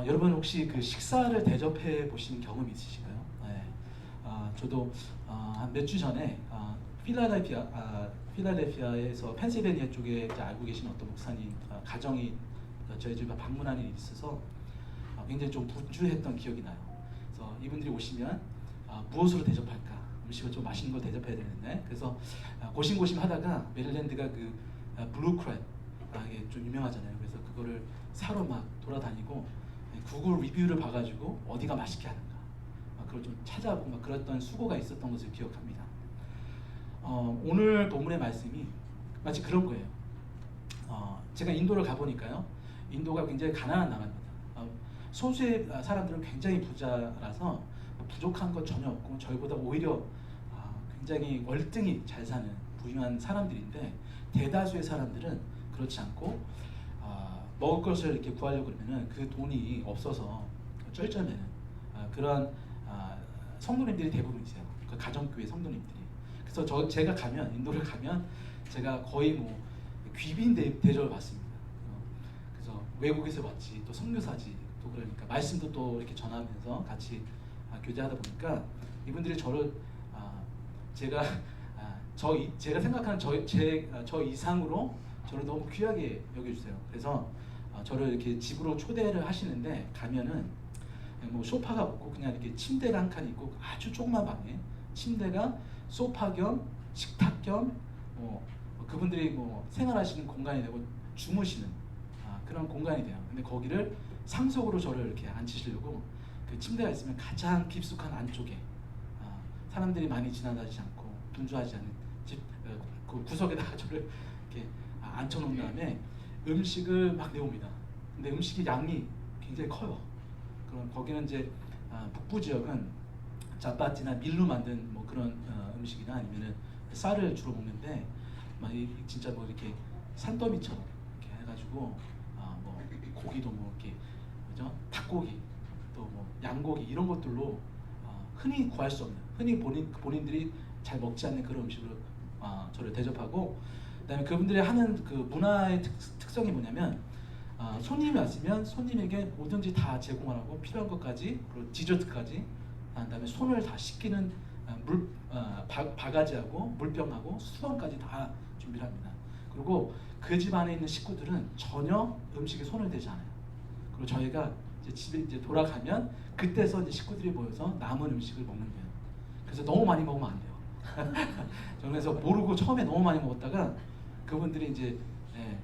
여러분 혹시 그 식사를 대접해 보신 경험 있으신가요? 네. 저도 한 몇 주 전에 필라델피아에서 펜실베니아 쪽에 이제 알고 계신 어떤 목사님 가정이 저희 집에 방문하는 일이 있어서 굉장히 좀 분주했던 기억이 나요. 그래서 이분들이 오시면 무엇으로 대접할까? 음식을 좀 맛있는 걸 대접해야 되는데, 그래서 고심고심하다가 메릴랜드가 그 블루크랩 이게 좀 유명하잖아요. 그래서 그거를 사러 막 돌아다니고 구글 리뷰를 봐가지고 어디가 맛있게 하는가 그걸 좀 찾아보고 막 그랬던 수고가 있었던 것을 기억합니다. 오늘 본문의 말씀이 마치 그런 거예요. 제가 인도를 가보니까요, 인도가 굉장히 가난한 나라입니다. 소수의 사람들은 굉장히 부자라서 부족한 것 전혀 없고 저희보다 오히려 굉장히 월등히 잘 사는 부유한 사람들인데, 대다수의 사람들은 그렇지 않고 먹을 것을 이렇게 구하려고 그러면은 그 돈이 없어서 쩔쩔매는 그런 성도님들이 대부분이세요. 그 가정교회 성도님들이. 그래서 제가 가면, 인도를 가면 제가 거의 뭐 귀빈 대접을 받습니다. 그래서 외국에서 왔지, 또 선교사지, 또 그러니까 말씀도 또 이렇게 전하면서 같이 교제하다 보니까 이분들이 저를 제가 생각하는 저 이상으로 저를 너무 귀하게 여겨주세요. 그래서 저를 이렇게 집으로 초대를 하시는데, 가면은 뭐 소파가 없고 그냥 이렇게 침대가 한 칸 있고 아주 조그만 방에 침대가 소파 겸 식탁 겸 그분들이 뭐 생활하시는 공간이 되고 주무시는 그런 공간이 돼요. 근데 거기를 상속으로 저를 이렇게 앉히시려고 그 침대가 있으면 가장 깊숙한 안쪽에 사람들이 많이 지나다니지 않고 분주하지 않은 그 구석에다가 저를 이렇게 앉혀놓은 다음에 음식을 막 내옵니다. 근데 음식이 양이 굉장히 커요. 그럼 거기는 이제 북부 지역은 짜파티나 밀로 만든 뭐 그런 음식이나 아니면은 쌀을 주로 먹는데, 막 진짜 뭐 이렇게 산더미처럼 이렇게 해가지고 뭐 고기도 뭐 이렇게 그죠? 닭고기 또 뭐 양고기 이런 것들로 흔히 구할 수 없는, 흔히 본인들이 잘 먹지 않는 그런 음식으로 저를 대접하고, 그다음에 그분들이 하는 그 문화의 특성이 뭐냐면 손님이 왔으면 손님에게 뭐든지 다 제공하라고, 필요한 것까지, 그리고 디저트까지, 그다음에 손을 다 씻기는 바가지하고 물병하고 수건까지 다 준비를 합니다. 그리고 그 집 안에 있는 식구들은 전혀 음식에 손을 대지 않아요. 그리고 저희가 이제 집에 이제 돌아가면 그때서 이제 식구들이 모여서 남은 음식을 먹는 거예요. 그래서 너무 많이 먹으면 안 돼요. 저는 그래서 모르고 처음에 너무 많이 먹었다가 그분들이 이제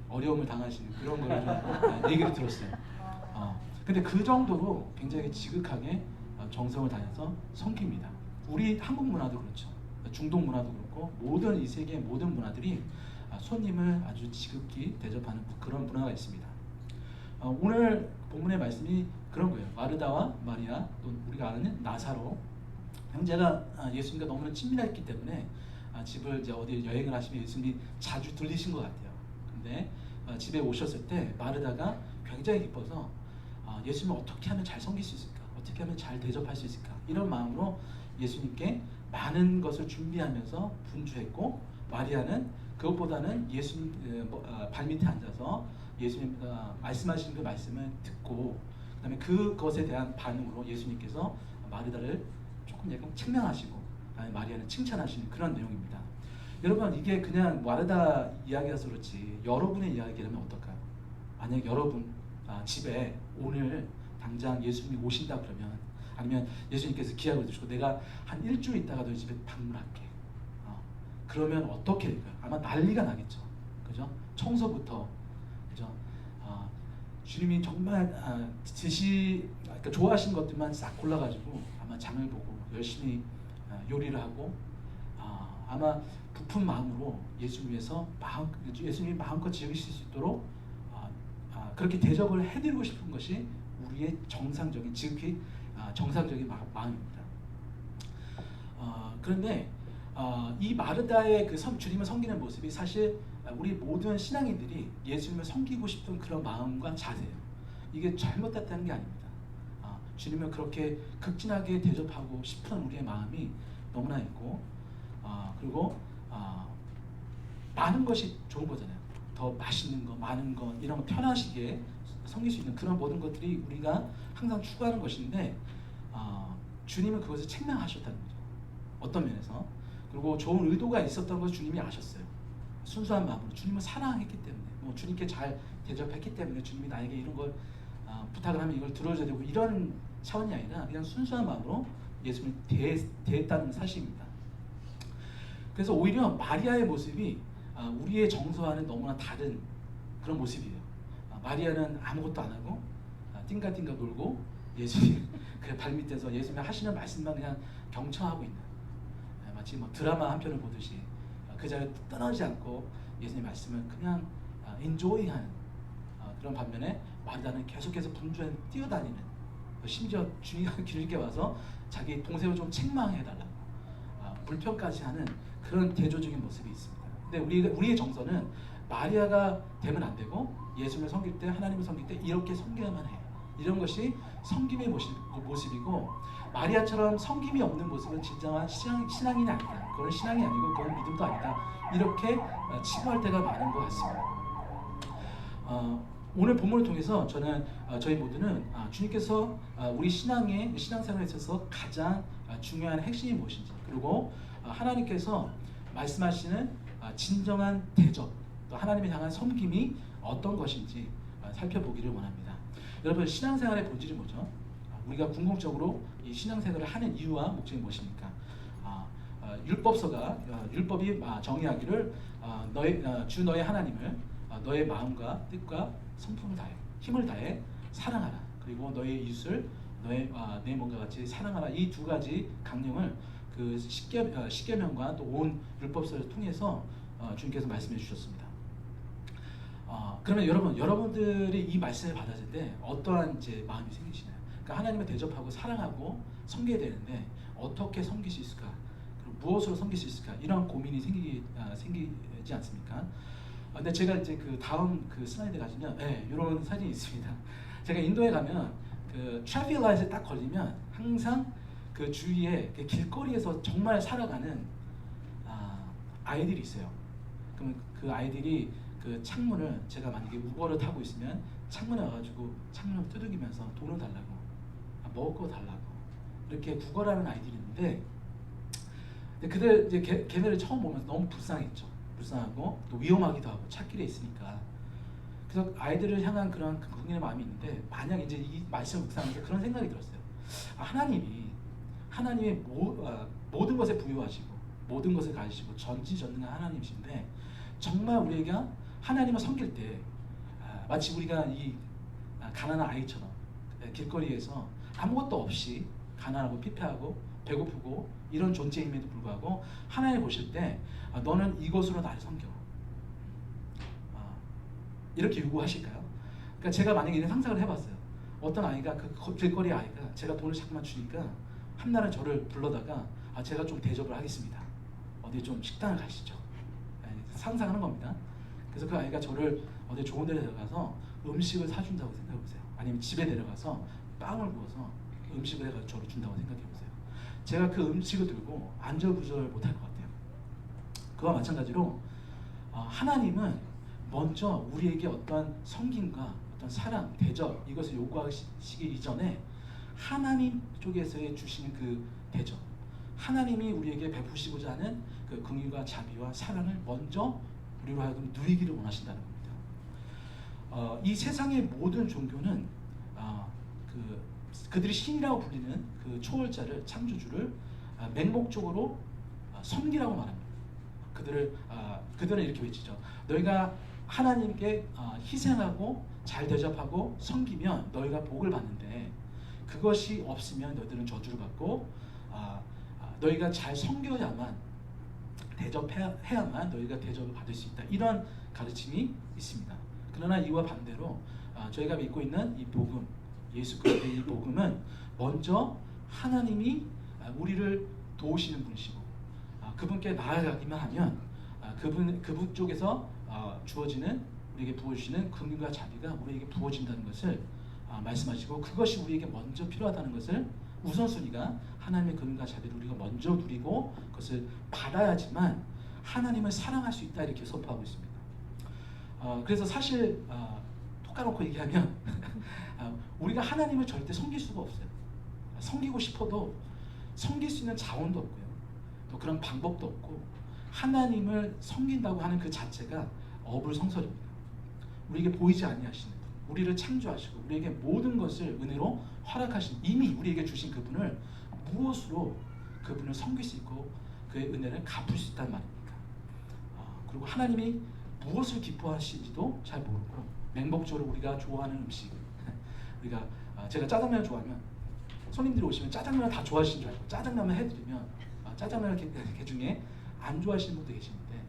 어려움을 당하시는 그런 걸 좀 얘기를 들었어요. 근데 그 정도로 굉장히 지극하게 정성을 다해서 섬깁니다. 우리 한국 문화도 그렇죠. 중동 문화도 그렇고 모든 이 세계의 모든 문화들이 손님을 아주 지극히 대접하는 그런 문화가 있습니다. 오늘 본문의 말씀이 그런 거예요. 마르다와 마리아, 또 우리가 아는 나사로 형제가 예수님과 너무나 친밀했기 때문에 집을 이제 어디 여행을 하시면 예수님이 자주 들리신 것 같아요. 근데 집에 오셨을 때 마르다가 굉장히 기뻐서 예수님을 어떻게 하면 잘 섬길 수 있을까? 어떻게 하면 잘 대접할 수 있을까? 이런 마음으로 예수님께 많은 것을 준비하면서 분주했고, 마리아는 그것보다는 예수님 발밑에 앉아서 예수님 말씀하신 그 말씀을 듣고, 그다음에 그것에 대한 반응으로 예수님께서 마르다를 조금 약간 책망하시고 마리아는 칭찬하시는 그런 내용입니다. 여러분, 이게 그냥 마르다 이야기라서 그렇지 여러분의 이야기라면 어떨까요? 만약 여러분 집에 오늘 당장 예수님이 오신다 그러면, 아니면 예수님께서 기약을 주시고 내가 한 일주일 있다가 너희 집에 방문할게, 그러면 어떻게 될까요? 아마 난리가 나겠죠. 그죠? 청소부터, 그죠? 주님이 정말 그러니까 좋아하시는 것들만 싹 골라가지고 아마 장을 보고 열심히 요리를 하고 아마 부푼 마음으로 예수님 위해서 예수님이 마음껏 즐기실 수 있도록 그렇게 대접을 해드리고 싶은 것이 우리의 정상적인, 지극히 정상적인 마음입니다. 그런데 이 마르다의 그 주님을 섬기는 모습이 사실 우리 모든 신앙인들이 예수님을 섬기고 싶은 그런 마음과 자세예요. 이게 잘못됐다는 게 아닙니다. 주님을 그렇게 극진하게 대접하고 싶은 우리의 마음이 너무나 있고, 그리고 많은 것이 좋은 거잖아요. 더 맛있는 거, 많은 거, 이런 거 편하시게 섬길 수 있는 그런 모든 것들이 우리가 항상 추구하는 것인데 주님은 그것을 책망하셨다는 거죠. 어떤 면에서. 그리고 좋은 의도가 있었던 것을 주님이 아셨어요. 순수한 마음으로 주님을 사랑했기 때문에, 뭐 주님께 잘 대접했기 때문에 주님이 나에게 이런 걸 부탁을 하면 이걸 들어줘야 되고 이런 차원이 아니라 그냥 순수한 마음으로 예수님을 대했다는 사실입니다. 그래서 오히려 마리아의 모습이 우리의 정서와는 너무나 다른 그런 모습이에요. 마리아는 아무것도 안 하고 띵가띵가 놀고 예수님 그 발밑에서 예수님이 하시는 말씀만 그냥 경청하고 있는, 마치 뭐 드라마 한 편을 보듯이 그 자리에 떠나지 않고 예수님 말씀을 그냥 인조이하는 그런 반면에 마리아는 계속해서 분주히 뛰어다니는, 심지어 주님이 길게 와서 자기 동생을 좀 책망해달라고 불평까지 하는 그런 대조적인 모습이 있습니다. 근데 우리의 정서는 마리아가 되면 안 되고 예수님을 섬길 때, 하나님을 섬길 때 이렇게 섬겨야만 해요. 이런 것이 섬김의 모습이고, 마리아처럼 섬김이 없는 모습은 진정한 신앙인이 아니다. 그건 신앙이 아니고 그건 믿음도 아니다. 이렇게 치부할 때가 많은 것 같습니다. 오늘 본문을 통해서 저는 저희 모두는 주님께서 우리 신앙생활에 있어서 가장 중요한 핵심이 무엇인지, 그리고 하나님께서 말씀하시는 진정한 대접, 또 하나님을 향한 섬김이 어떤 것인지 살펴보기를 원합니다. 여러분, 신앙생활의 본질이 뭐죠? 우리가 궁극적으로 이 신앙생활을 하는 이유와 목적이 무엇입니까? 율법이 정의하기를 주 너의 하나님을 너의 마음과 뜻과 성품을 다해, 힘을 다해 사랑하라. 그리고 너의 이웃을 내 몸과 같이 사랑하라. 이 두 가지 강령을 그 십계명과 또 온 율법서를 통해서 주님께서 말씀해 주셨습니다. 그러면 여러분들이 이 말씀을 받아들 때 어떠한 이제 마음이 생기시나요? 그러니까 하나님을 대접하고 사랑하고 섬겨야 되는데 어떻게 섬길 수 있을까? 그리고 무엇으로 섬길 수 있을까? 이런 고민이 생기지 않습니까? 근데 제가 이제 그 다음 그 슬라이드 가시면 이런 사진이 있습니다. 제가 인도에 가면 그 트래픽 라이트에 딱 걸리면 항상 그 주위에 그 길거리에서 정말 살아가는 아이들이 있어요. 그러면 그 아이들이 그 창문을, 제가 만약에 우버를 타고 있으면 창문에 와가지고 창문을 두들기면서 돈을 달라고, 먹을 거 달라고 이렇게 구걸하는 아이들이 있는데, 그들 이제 걔네를 처음 보면서 너무 불쌍했죠. 불쌍하고 또 위험하기도 하고 찾길에 있으니까. 그래서 아이들을 향한 그런 국민의 마음이 있는데, 만약 이제 이 말씀을 묵상하면서 그런 생각이 들었어요. 하나님이 모든 것에 부유하시고 모든 것을 가지시고 전지전능한 하나님이신데, 정말 우리가 하나님을 섬길 때 마치 우리가 이 가난한 아이처럼 길거리에서 아무것도 없이 가난하고 피폐하고 배고프고 이런 존재임에도 불구하고 하나님 보실 때 너는 이것으로 나를 섬겨, 이렇게 요구하실까요? 그러니까 제가 만약에 이런 상상을 해봤어요. 어떤 아이가, 그 길거리 아이가 제가 돈을 자꾸만 주니까 한날은 저를 불러다가 제가 좀 대접을 하겠습니다. 어디 좀 식당을 가시죠. 상상하는 겁니다. 그래서 그 아이가 저를 어디 좋은 데 데려가서 음식을 사준다고 생각해보세요. 아니면 집에 데려가서 빵을 구워서 음식을 해가지고 저를 준다고 생각해보세요. 제가 그 음식을 들고 안절부절 못할 것 같아요. 그와 마찬가지로 하나님은 먼저 우리에게 어떤 섬김과 어떤 사랑, 대접, 이것을 요구하시기 이전에 하나님 쪽에서의 주시는 그 대접, 하나님이 우리에게 베푸시고자 하는 그 긍휼과 자비와 사랑을 먼저 우리로 하여금 누리기를 원하신다는 겁니다. 이 세상의 모든 종교는 그들이 신이라고 불리는 그 초월자를, 창조주를 맹목적으로 섬기라고 말합니다. 그들은 이렇게 외치죠. 너희가 하나님께 희생하고 잘 대접하고 섬기면 너희가 복을 받는데, 그것이 없으면 너희들은 저주를 받고, 너희가 잘 섬겨야만, 대접해야만 너희가 대접을 받을 수 있다. 이런 가르침이 있습니다. 그러나 이와 반대로 저희가 믿고 있는 이 복음, 예수 그리스도의 이 복음은 먼저 하나님이 우리를 도우시는 분이시고, 그분께 나아가기만 하면 그분 쪽에서 주어지는, 우리에게 부어주시는 긍휼과 자비가 우리에게 부어진다는 것을 말씀하시고, 그것이 우리에게 먼저 필요하다는 것을, 우선순위가 하나님의 긍휼과 자비를 우리가 먼저 누리고 그것을 받아야지만 하나님을 사랑할 수 있다, 이렇게 선포하고 있습니다. 그래서 사실 까놓고 얘기하면 우리가 하나님을 절대 섬길 수가 없어요. 섬기고 싶어도 섬길 수 있는 자원도 없고요. 또 그런 방법도 없고 하나님을 섬긴다고 하는 그 자체가 어불성설입니다. 우리에게 보이지 아니하시는 분, 우리를 창조하시고 우리에게 모든 것을 은혜로 허락하신 이미 우리에게 주신 그분을 무엇으로 그분을 섬길 수 있고 그의 은혜를 갚을 수 있단 말입니까? 그리고 하나님이 무엇을 기뻐하시는지도 잘 모르고 맹목적으로 우리가 좋아하는 음식 우리가 제가 짜장면을 좋아하면 손님들이 오시면 짜장면을 다 좋아하시는 줄 알고 짜장면을 해드리면 짜장면을 개중에 안 좋아하시는 분도 계시는데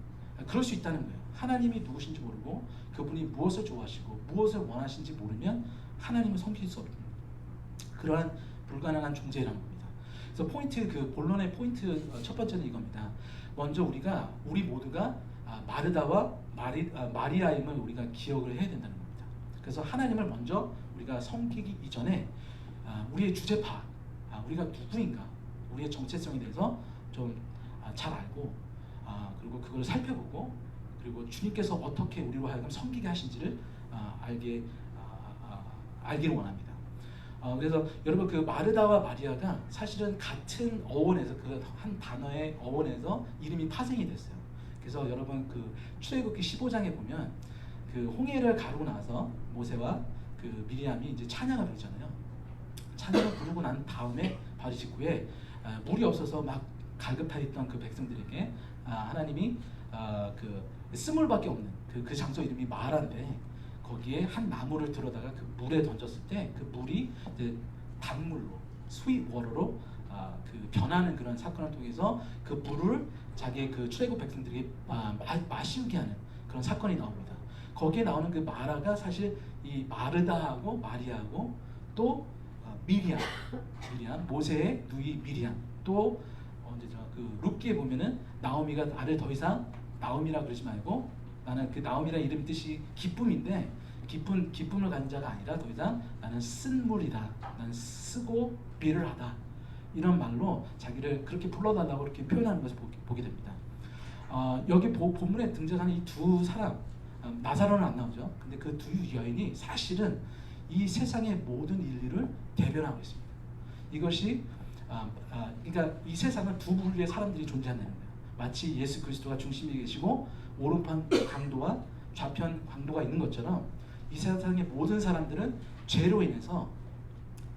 그럴 수 있다는 거예요. 하나님이 누구신지 모르고 그분이 무엇을 좋아하시고 무엇을 원하시는지 모르면 하나님을 섬길 수 없는 그러한 불가능한 존재라는 겁니다. 그래서 포인트 그 본론의 포인트 첫 번째는 이겁니다. 먼저 우리 모두가 마르다와 마리아임을 우리가 기억을 해야 된다는 겁니다. 그래서 하나님을 먼저 우리가 섬기기 이전에 우리의 주제파, 우리가 누구인가, 우리의 정체성에 대해서 좀 잘 알고 그리고 그걸 살펴보고 그리고 주님께서 어떻게 우리로 하여금 섬기게 하신지를 알기를 원합니다. 그래서 여러분 그 마르다와 마리아가 사실은 같은 어원에서 그 한 단어의 어원에서 이름이 파생이 됐어요. 그래서 여러분 그 출애굽기 15장에 보면 그 홍해를 가르고 나서 모세와 그 미리암이 이제 찬양을 부르잖아요. 찬양을 부르고 난 다음에 바로 직후에 물이 없어서 막 갈급해 있던 그 백성들에게 하나님이 그 쓴물밖에 없는 그 장소 이름이 마라인데 거기에 한 나무를 들어다가 그 물에 던졌을 때 그 물이 이제 단물로 스윗 워터로 그 변하는 그런 사건을 통해서 그 물을 자기의 그 출애굽 백성들에게 마시게 하는 그런 사건이 나옵니다. 거기에 나오는 그 마라가 사실 이 마르다하고 마리아하고 또 미리암 모세의 누이 미리암 또 그 룻기에 보면은 나오미가 나를 더 이상 나오미라 그러지 말고 나는 그 나오미라는 이름 뜻이 기쁨인데 기쁨을 가진 자가 아니라 더 이상 나는 쓴 물이다. 나는 쓰고 비를하다. 이런 말로 자기를 그렇게 불러달라고 이렇게 표현하는 것을 보게 됩니다. 여기 본문에 등장하는 이 두 사람 나사로는 안 나오죠. 근데 그 두 여인이 사실은 이 세상의 모든 인류를 대변하고 있습니다. 이것이 그러니까 이 세상은 두 부류의 사람들이 존재한다는 거예요. 마치 예수 그리스도가 중심에 계시고 오른편 강도와 좌편 강도가 있는 것처럼 이 세상의 모든 사람들은 죄로 인해서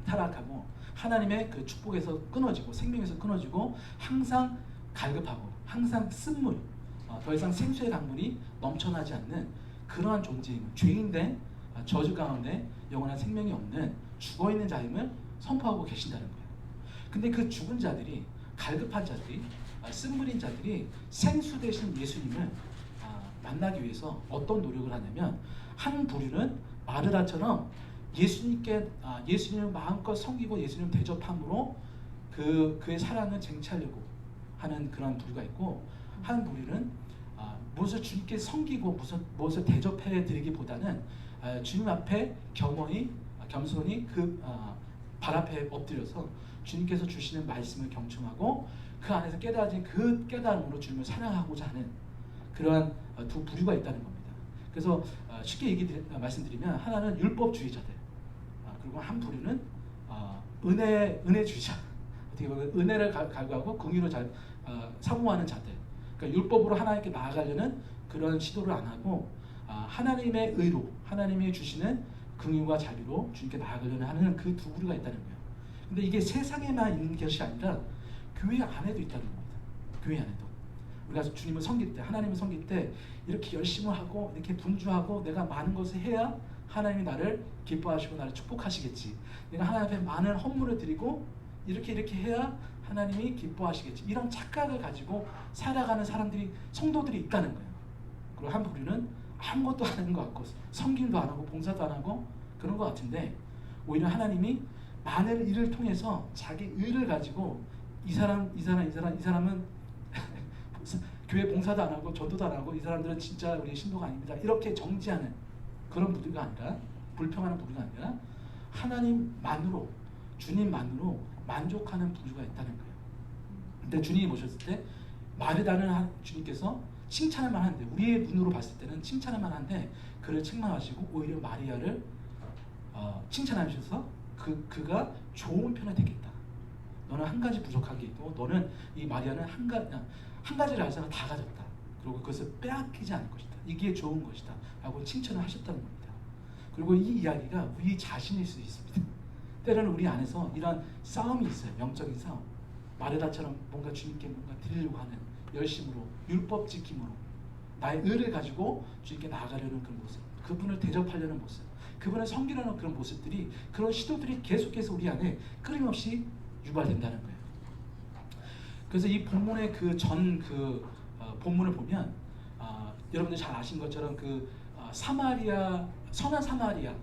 타락하고 하나님의 그 축복에서 끊어지고 생명에서 끊어지고 항상 갈급하고 항상 쓴물 더 이상 생수의 강물이 넘쳐나지 않는 그러한 존재임을 죄인된 저주 가운데 영원한 생명이 없는 죽어있는 자임을 선포하고 계신다는 거예요. 근데 그 죽은 자들이 갈급한 자들이 쓴물인 자들이 생수 되신 예수님을 만나기 위해서 어떤 노력을 하냐면 한 부류는 마르다처럼 예수님을 마음껏 섬기고 예수님 대접함으로 그의 사랑을 쟁취하려고 하는 그런 부류가 있고 한 부류는 무엇을 주님께 섬기고 무엇을 대접해 드리기보다는 주님 앞에 겸손히 그 발 앞에 엎드려서 주님께서 주시는 말씀을 경청하고 그 안에서 깨달아진 그 깨달음으로 주님을 사랑하고자 하는 그러한 두 부류가 있다는 겁니다. 그래서 쉽게 말씀드리면 하나는 율법주의자들 그리고 한 부류는 은혜주의자 어떻게 보면 은혜를 갈구하고 긍휼을 사모하는 자들 그러니까 율법으로 하나님께 나아가려는 그런 시도를 안 하고 하나님의 의로 하나님이 주시는 긍휼과 자비로 주님께 나아가려는 하는 그 두 부류가 있다는 거예요. 근데 이게 세상에만 있는 것이 아니라 교회 안에도 있다는 겁니다. 교회 안에도 우리가 주님을 섬길 때 하나님을 섬길 때 이렇게 열심히 하고 이렇게 분주하고 내가 많은 것을 해야 하나님이 나를 기뻐하시고 나를 축복하시겠지. 내가 하나님 앞에 많은 헌물을 드리고 이렇게 해야 하나님이 기뻐하시겠지. 이런 착각을 가지고 살아가는 성도들이 있다는 거예요. 그리고 한 부류는 아무것도 안 하는 것 같고 섬김도 안 하고 봉사도 안 하고 그런 것 같은데 오히려 하나님이 많은 일을 통해서 자기 의를 가지고 이 사람은 교회 봉사도 안 하고 전도도 안 하고 이 사람들은 진짜 우리의 신도가 아닙니다. 이렇게 정지하는 그런 부류가 아니라 불평하는 부류가 아니라 하나님만으로 주님만으로 만족하는 부류가 있다는 거예요. 근데 주님이 모셨을 때 마르다는 주님께서 칭찬할 만한데, 우리의 눈으로 봤을 때는 칭찬할 만한데 그를 책망하시고 오히려 마리아를 칭찬하면서 그가 좋은 편에 되겠다. 너는 한 가지 부족한 게 있고 너는 이 마리아는 한 가지를 알잖아 다 가졌다. 그리고 그것을 빼앗기지 않을 것이다. 이게 좋은 것이다. 라고 칭찬을 하셨다는 겁니다. 그리고 이 이야기가 우리 자신일 수 있습니다. 때로는 우리 안에서 이런 싸움이 있어요. 영적인 싸움. 마르다처럼 뭔가 주님께 뭔가 드리려고 하는 열심으로, 율법 지킴으로, 나의 의를 가지고 주님께 나아가려는 그런 모습, 그분을 대접하려는 모습, 그분을 섬기려는 그런 모습들이, 그런 시도들이 계속해서 우리 안에 끊임없이 유발된다는 거예요. 그래서 이 본문의 본문을 보면 여러분들 잘 아신 것처럼 선한 사마리아인의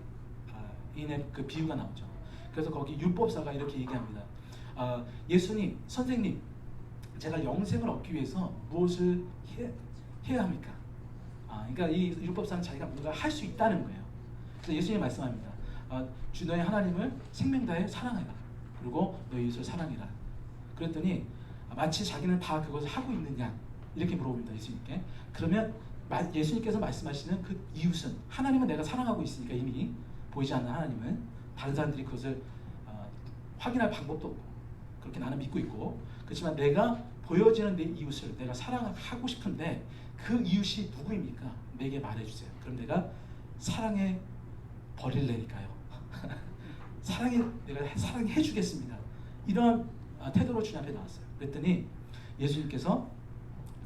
그 비유가 나오죠. 그래서 거기 율법사가 이렇게 얘기합니다. 예수님, 선생님, 제가 영생을 얻기 위해서 무엇을 해야 합니까? 그러니까 이 율법사는 자기가 뭔가 할 수 있다는 거예요. 그래서 예수님이 말씀합니다. 주 너의 하나님을 생명 다해 사랑해라. 그리고 너의 이웃을 사랑해라. 그랬더니 마치 자기는 다 그것을 하고 있느냐 이렇게 물어봅니다. 예수님께. 그러면 예수님께서 말씀하시는 그 이웃은, 하나님은 내가 사랑하고 있으니까 이미 보이지 않는 하나님은 다른 사람들이 그것을 확인할 방법도 없고 그렇게 나는 믿고 있고, 그렇지만 내가 보여지는 내 이웃을 내가 사랑하고 싶은데 그 이웃이 누구입니까? 내게 말해주세요. 그럼 내가 사랑해 버릴래니까요. 내가 사랑해 주겠습니다. 이런 태도로 주님 앞에 나왔어요. 그랬더니 예수님께서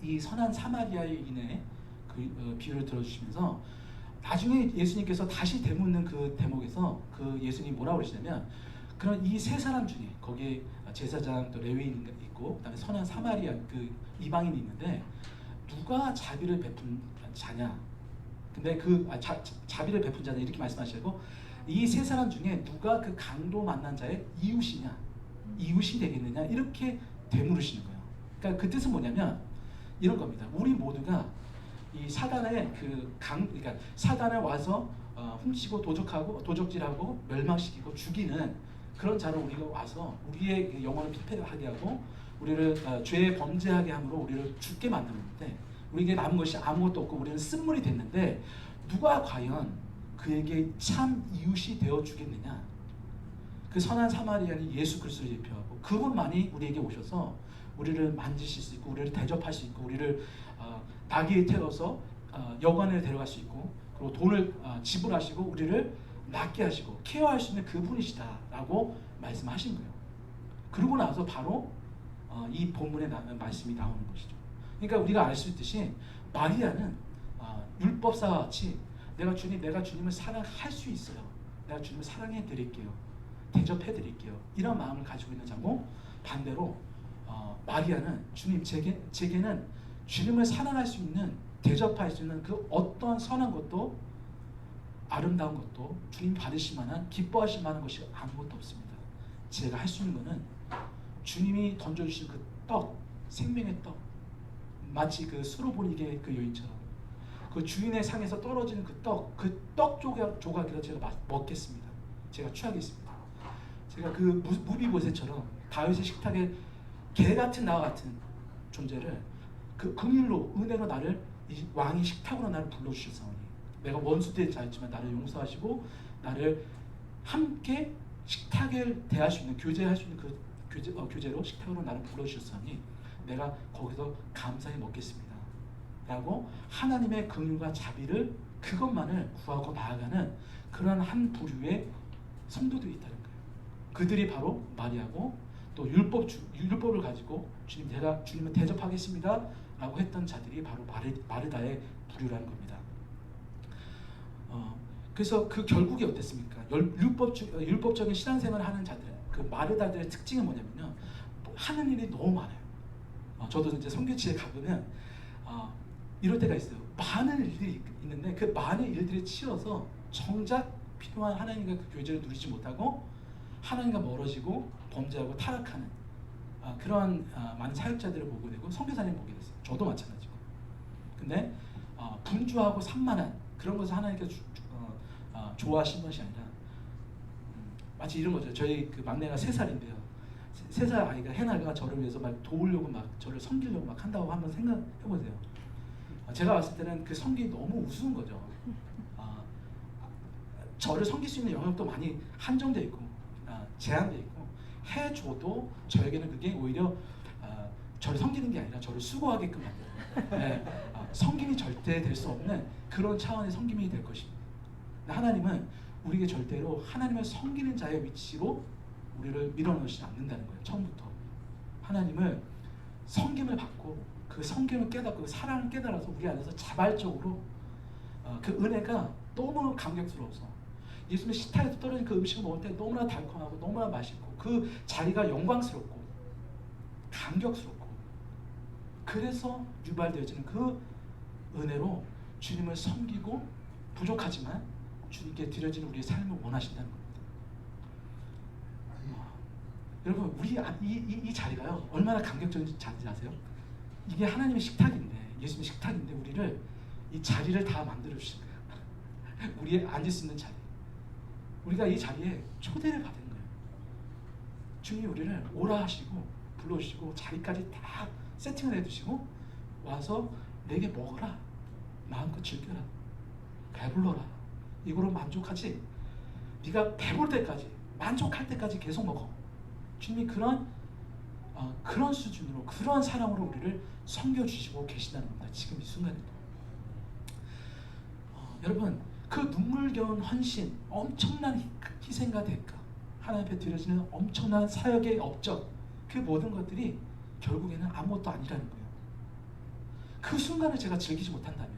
이 선한 사마리아인의 그 비유를 들어주시면서 나중에 예수님께서 다시 되묻는 그 대목에서 그 예수님이 뭐라고 그러시냐면, 그런 이 세 사람 중에 거기에 제사장 또 레위인 있고 그다음에 선한 사마리아 그 이방인이 있는데 누가 자비를 베푼 자냐? 근데 자비를 베푼 자냐 이렇게 말씀하시고, 이 세 사람 중에 누가 그 강도 만난 자의 이웃이냐, 이웃이 되겠느냐 이렇게 되물으시는 거예요. 그러니까 그 뜻은 뭐냐면 이런 겁니다. 우리 모두가 이 사단의 그러니까 사단에 와서 훔치고 도적질하고 멸망시키고 죽이는 그런 자로 우리가 와서 우리의 영혼을 피폐하게 하고 우리를 죄에 범죄하게 함으로 우리를 죽게 만드는데, 우리에게 남은 것이 아무것도 없고 우리는 쓴물이 됐는데 누가 과연 그에게 참 이웃이 되어 주겠느냐? 그 선한 사마리아는 예수 그리스도를 대표하고 그분만이 우리에게 오셔서 우리를 만지실 수 있고 우리를 대접할 수 있고 우리를 나귀에 태워서 여관에 데려갈 수 있고, 그리고 돈을 지불하시고 우리를 낫게 하시고 케어할 수 있는 그분이시다라고 말씀하신 거예요. 그러고 나서 바로 이 본문에 말씀이 나오는 것이죠. 그러니까 우리가 알 수 있듯이 마리아는 율법사와 같이 내가 주님을 사랑할 수 있어요. 내가 주님을 사랑해 드릴게요. 대접해 드릴게요. 이런 마음을 가지고 있는 자고, 반대로 마리아는 주님 제게는 주님을 사랑할 수 있는, 대접할 수 있는 그 어떠한 선한 것도 아름다운 것도 주님 받으실 만한, 기뻐하실 만한 것이 아무것도 없습니다. 제가 할 수 있는 것은 주님이 던져주신 그 떡, 생명의 떡, 마치 그 수로보니게 그 여인처럼 그 주인의 상에서 떨어지는 그 떡 조각이라도 제가 먹겠습니다. 제가 취하겠습니다. 제가 그 무비보셋처럼 다윗의 식탁에 개 같은 나와 같은 존재를 그 긍휼로 은혜로 나를 이 왕의 식탁으로 나를 불러주셨사오니, 내가 원수된 자였지만 나를 용서하시고 나를 함께 식탁을 대할 수 있는, 교제할 수 있는 그 교제로 식탁으로 나를 불러주셨사오니 내가 거기서 감사히 먹겠습니다 라고 하나님의 긍휼과 자비를, 그것만을 구하고 나아가는 그런 한 부류의 성도들이 있다는 거예요. 그들이 바로 마리아고, 또 율법을 가지고 제가 주님을 대접하겠습니다 라고 했던 자들이 바로 마르다의 부류라는 겁니다. 그래서 그 결국이 어땠습니까? 율법적인 신앙생활을 하는 자들, 그 마르다들의 특징은 뭐냐면요, 하는 일이 너무 많아요. 저도 이제 선교지에 가보면 이럴 때가 있어요. 많은 일들이 있는데 그 많은 일들이 치여서 정작 필요한 하나님과 그 교제를 누리지 못하고 하나님과 멀어지고 범죄하고 타락하는 그러한 많은 사역자들을 보게 되고 선교사님을 보게 됐어요. 저도 마찬가지고. 근데 분주하고 산만한 그런 것을 하나님께서 좋아하신 것이 아니라 마치 이런 거죠. 저희 그 막내가 3살인데요. 3살 아이가 해나가 저를 위해서 막 도우려고 막 저를 섬기려고 막 한다고 한번 생각해보세요. 제가 봤을 때는 그 섬김이 너무 우스운 거죠. 저를 섬길 수 있는 영역도 많이 한정되어 있고 제한되어 있고 해줘도 저에게는 그게 오히려 저를 섬기는 게 아니라 저를 수고하게끔 만드는 섬김이 절대 될 수 없는 그런 차원의 섬김이 될 것입니다. 하나님은 우리에게 절대로 하나님을 섬기는 자의 위치로 우리를 밀어넣지 않는다는 거예요. 처음부터 하나님을 섬김을 받고 그 섬김을 깨닫고 그 사랑을 깨달아서 우리 안에서 자발적으로 그 은혜가 너무 감격스러워서 예수님의 식탁에서 떨어진 그 음식을 먹을 때 너무나 달콤하고 너무나 맛있고 그 자리가 영광스럽고 감격스럽고 그래서 유발되어지는 그 은혜로 주님을 섬기고 부족하지만 주님께 드려지는 우리의 삶을 원하신다는 겁니다. 여러분 우리 이 자리가요 얼마나 감격적인 자리인지 아세요? 이게 하나님의 식탁인데 예수님의 식탁인데 우리를 이 자리를 다 만들어 주신 거예요. 우리의 앉을 수 있는 자리. 우리가 이 자리에 초대를 받은 거예요. 주님이 우리를 오라 하시고 불러주시고 자리까지 다 세팅을 해두시고 와서 내게 먹어라. 마음껏 즐겨라. 배불러라. 이거로 만족하지. 네가 배부를 때까지 만족할 때까지 계속 먹어. 주님이 그런 수준으로 그런 사랑으로 우리를 섬겨주시고 계시다는 겁니다. 지금 이 순간에도. 여러분 그 눈물겨운 헌신, 엄청난 희생과 대가, 하나님 앞에 드려지는 엄청난 사역의 업적, 그 모든 것들이 결국에는 아무것도 아니라는 거예요. 그 순간을 제가 즐기지 못한다면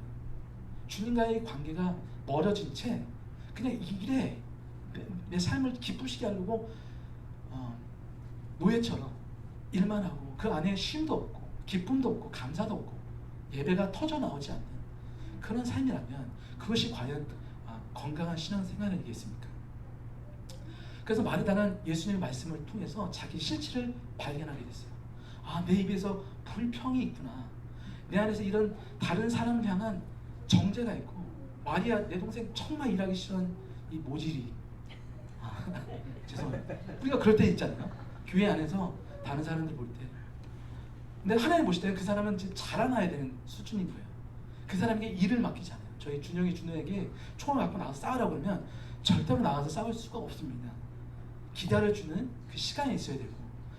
주님과의 관계가 멀어진 채 그냥 일에 내 삶을 기쁘시게 하려고 노예처럼 일만 하고 그 안에 쉼도 없고 기쁨도 없고 감사도 없고 예배가 터져 나오지 않는 그런 삶이라면 그것이 과연 건강한 신앙생활이겠습니까? 그래서 마르다는 예수님의 말씀을 통해서 자기 실체를 발견하게 됐어요. 내 입에서 불평이 있구나. 내 안에서 이런 다른 사람을 향한 정죄가 있고 마리아 내 동생 정말 일하기 싫어하는 이 모질이 죄송합니다. 우리가 그럴 때 있잖아요. 교회 안에서 다른 사람들 볼 때 근데 하나님 보실 때 그 사람은 자라나야 되는 수준인 거예요. 그 사람에게 일을 맡기지 않아요. 저희 준영이 준호에게 총을 갖고 나가서 싸우라고 그러면 절대로 나가서 싸울 수가 없습니다. 기다려주는 그 시간이 있어야 되고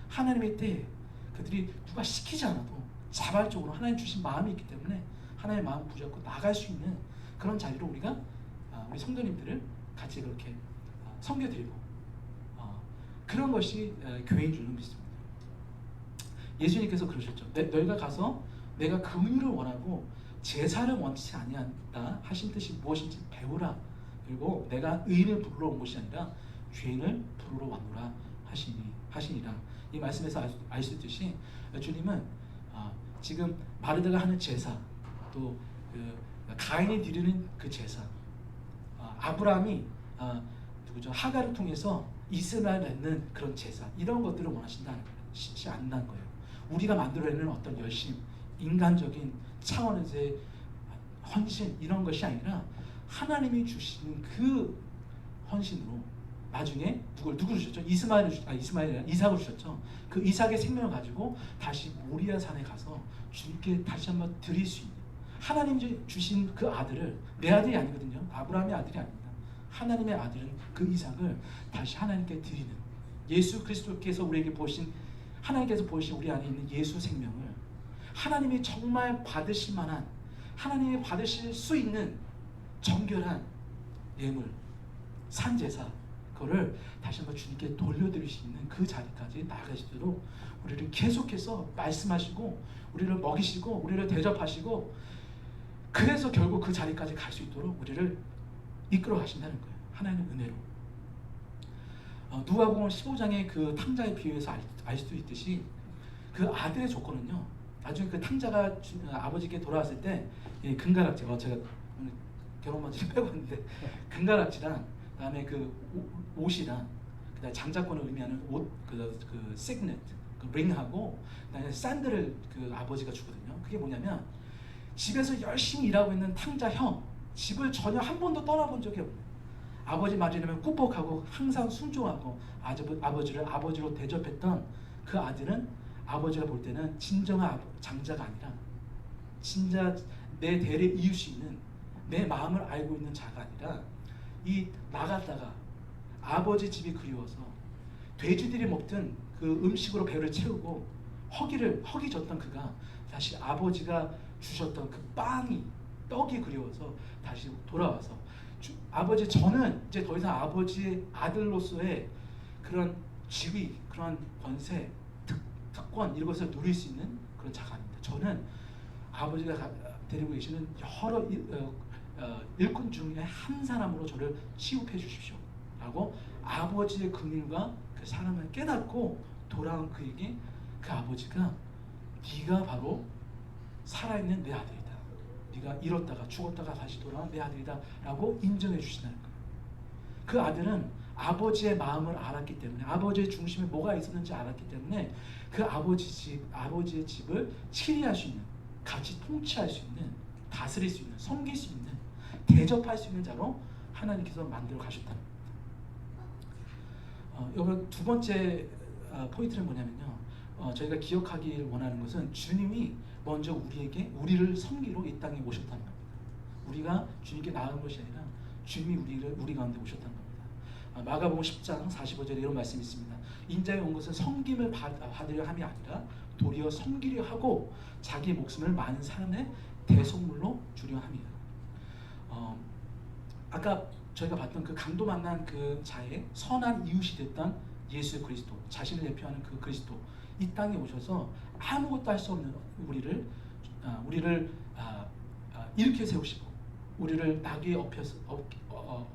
하나님의 때에 그들이 누가 시키지 않아도 자발적으로 하나님 주신 마음이 있기 때문에 하나님의 마음 붙잡고 나갈 수 있는 그런 자리로 우리가 우리 성도님들을 같이 그렇게 섬겨드리고 그런 것이 교회인 줄로 믿습니다. 예수님께서 그러셨죠. 너희가 가서 내가 긍휼을 원하고 제사를 원치 아니한다 하신 뜻이 무엇인지 배우라. 그리고 내가 의인을 부르러 온 것이 아니라 죄인을 부르러 왔노라 하시니라. 이 말씀에서 알 수 있듯이 주님은 지금 마르다가 하는 제사 또 가인이 드리는 그 제사 아브라함이 누구죠? 하가를 통해서 이스라엘을 낳는 그런 제사 이런 것들을 원하신다는 것이 아니라는 거예요. 우리가 만들어내는 어떤 열심 인간적인 차원에서의 헌신 이런 것이 아니라 하나님이 주시는 그 헌신으로 나중에 누굴 주셨죠? 이삭을 주셨죠. 그 이삭의 생명을 가지고 다시 모리아 산에 가서 주님께 다시 한번 드릴 수 있는 하나님이 주신 그 아들을 내 아들이 아니거든요. 아브라함의 아들이 아닙니다. 하나님의 아들은 그 이삭을 다시 하나님께 드리는 예수 그리스도께서 우리에게 보신 하나님께서 보신 우리 안에 있는 예수 생명을 하나님이 정말 받으실 만한 하나님이 받으실 수 있는 정결한 예물 산제사 그거를 다시 한번 주님께 돌려드릴 수 있는 그 자리까지 나아가시도록 우리를 계속해서 말씀하시고 우리를 먹이시고 우리를 대접하시고 그래서 결국 그 자리까지 갈 수 있도록 우리를 이끌어 가신다는 거예요. 하나님의 은혜로. 누가복음 15장의 그 탕자의 비유에서 알 수도 있듯이 그 아들의 조건은요. 나중에 그 탕자가 아버지께 돌아왔을 때 금가락지 제가 오늘 결혼반지를 빼고 왔는데 금가락지랑 그다음에 그 옷이랑 그다음에 장자권을 의미하는 옷 그 시그넷 그 링하고 그다음에 샌들을 그 아버지가 주거든요. 그게 뭐냐면 집에서 열심히 일하고 있는 탕자 형 집을 전혀 한 번도 떠나본 적이 없는 아버지 말이라면 꾹꾹하고 항상 순종하고 아버지를 아버지로 대접했던 그 아들은 아버지가 볼 때는 진정한 장자가 아니라 진짜 내 대를 이을 수 있는, 내 마음을 알고 있는 자가 아니라 이 나갔다가 아버지 집이 그리워서 돼지들이 먹던 그 음식으로 배를 채우고 허기 졌던 그가 다시 아버지가 주셨던 그 떡이 그리워서 다시 돌아와서 아버지, 저는 이제 더 이상 아버지의 아들로서의 그런 지위, 그런 권세, 특권 이런 것을 누릴 수 있는 그런 자가 아닙니다. 저는 아버지가 데리고 계시는 여러 일꾼 중에 한 사람으로 저를 취급해 주십시오 라고 아버지의 긍휼과 그 사랑을 깨닫고 돌아온 그에게 그 아버지가 네가 바로 살아있는 내 아들이다, 네가 잃었다가 죽었다가 다시 돌아온 내 아들이다 라고 인정해 주신다는 거예요. 그 아들은 아버지의 마음을 알았기 때문에, 아버지의 중심에 뭐가 있었는지 알았기 때문에 그 아버지의 집을 치리할 수 있는, 같이 통치할 수 있는, 다스릴 수 있는, 섬길 수 있는, 대접할 수 있는 자로 하나님께서 만들어 가셨다는 겁니다. 여러분, 두 번째 포인트는 뭐냐면요, 저희가 기억하길 원하는 것은 주님이 먼저 우리를 섬기러 이 땅에 오셨다는 겁니다. 우리가 주님께 나아간 것이 아니라 주님이 우리 가운데 오셨다는 겁니다. 마가복음 10장 45절에 이런 말씀이 있습니다. 인자에 온 것은 섬김을 받으려 함이 아니라 도리어 섬기려 하고 자기 목숨을 많은 사람의 대속물로 주려 함이라. 아까 저희가 봤던 그 강도 만난 그 자의 선한 이웃이 됐던 예수 그리스도, 자신을 대표하는 그 그리스도, 이 땅에 오셔서 아무것도 할 수 없는 우리를 일으켜 세우시고, 우리를 나귀에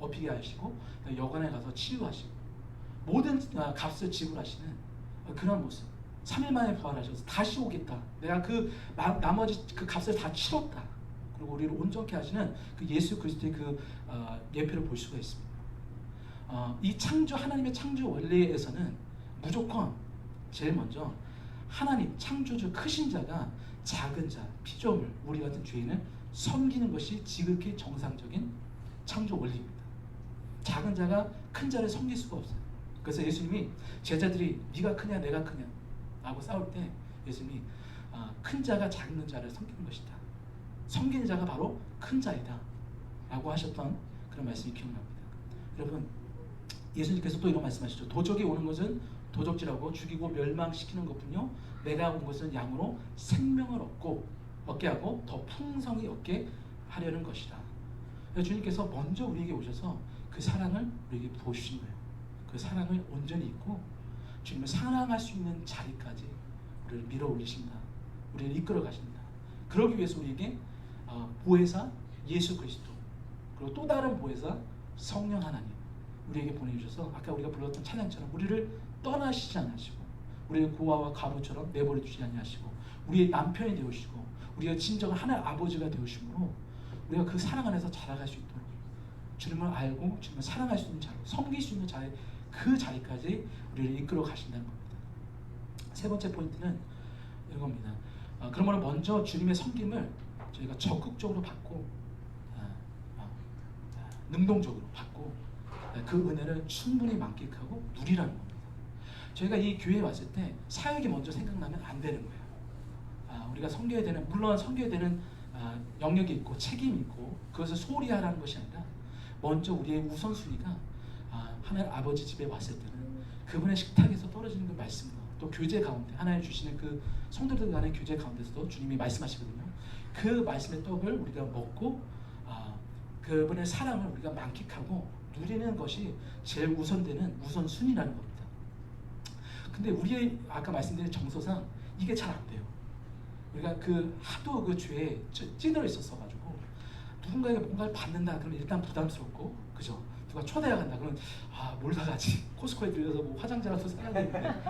업히게 하시고, 여관에 가서 치유하시고, 모든 값을 지불하시는 그런 모습. 3일 만에 부활하셔서 다시 오겠다, 내가 나머지 그 값을 다 치렀다, 그리고 우리를 온전케 하시는 그 예수 그리스도의 그 예표를 볼 수가 있습니다. 이 하나님의 창조 원리에서는 무조건 제일 먼저 하나님 창조주 크신 자가 작은 자, 피조물, 우리 같은 죄인을 섬기는 것이 지극히 정상적인 창조 원리입니다. 작은 자가 큰 자를 섬길 수가 없어요. 그래서 예수님이 제자들이 네가 크냐 내가 크냐 라고 싸울 때 예수님이 큰 자가 작은 자를 섬기는 것이다, 섬기는 자가 바로 큰 자이다 라고 하셨던 그런 말씀이 기억납니다. 여러분, 예수님께서 또 이런 말씀하시죠. 도적이 오는 것은 도적질하고 죽이고 멸망시키는 것뿐이요, 내가 온 것은 양으로 생명을 얻게 하고 더 풍성히 얻게 하려는 것이다. 주님께서 먼저 우리에게 오셔서 그 사랑을 우리에게 부어주신 거예요. 그 사랑을 온전히 잊고 주님을 사랑할 수 있는 자리까지 우리를 밀어 올리신다, 우리를 이끌어 가신다. 그러기 위해서 우리에게 보혜사 예수 그리스도, 그리고 또 다른 보혜사 성령 하나님 우리에게 보내주셔서 아까 우리가 불렀던 찬양처럼 우리를 떠나시지 않으시고, 우리의 고아와 가부처럼 내버려 두지 아니하시고, 우리의 남편이 되우시고, 우리가 진정한 하나님 아버지가 되우심으로 우리가 그 사랑 안에서 자라갈 수 있도록 주님을 알고 주님을 사랑할 수 있는 자로, 섬길 수 있는 자리, 그 자리까지 우리를 이끌어 가신다는 겁니다. 세 번째 포인트는 이겁니다. 그러면 먼저 주님의 섬김을 저희가 적극적으로 받고 능동적으로 받고 그 은혜를 충분히 만끽하고 누리라는 겁니다. 저희가 이 교회에 왔을 때 사역이 먼저 생각나면 안 되는 거예요. 우리가 섬겨야 되는, 물론 섬겨야 되는 영역이 있고 책임이 있고 그것을 소홀히 하라는 것이 아니라 먼저 우리의 우선순위가 하나님 아버지 집에 왔을 때는 그분의 식탁에서 떨어지는 그 말씀과 또 교제 가운데 하나님 주시는 그 성도들 간의 교제 가운데서도 주님이 말씀하시거든요. 그 말씀의 떡을 우리가 먹고 그분의 사랑을 우리가 만끽하고 누리는 것이 제일 우선되는 우선순위라는 겁니다. 근데 우리의 아까 말씀드린 정서상 이게 잘 안 돼요. 우리가 하도 그 죄에 찌들어 있었어가지고 누군가에게 뭔가를 받는다 그러면 일단 부담스럽고, 그죠? 누가 초대해 간다 그러면 뭘 사가지? 코스코에 들려서 뭐 화장지라도 사야 되는데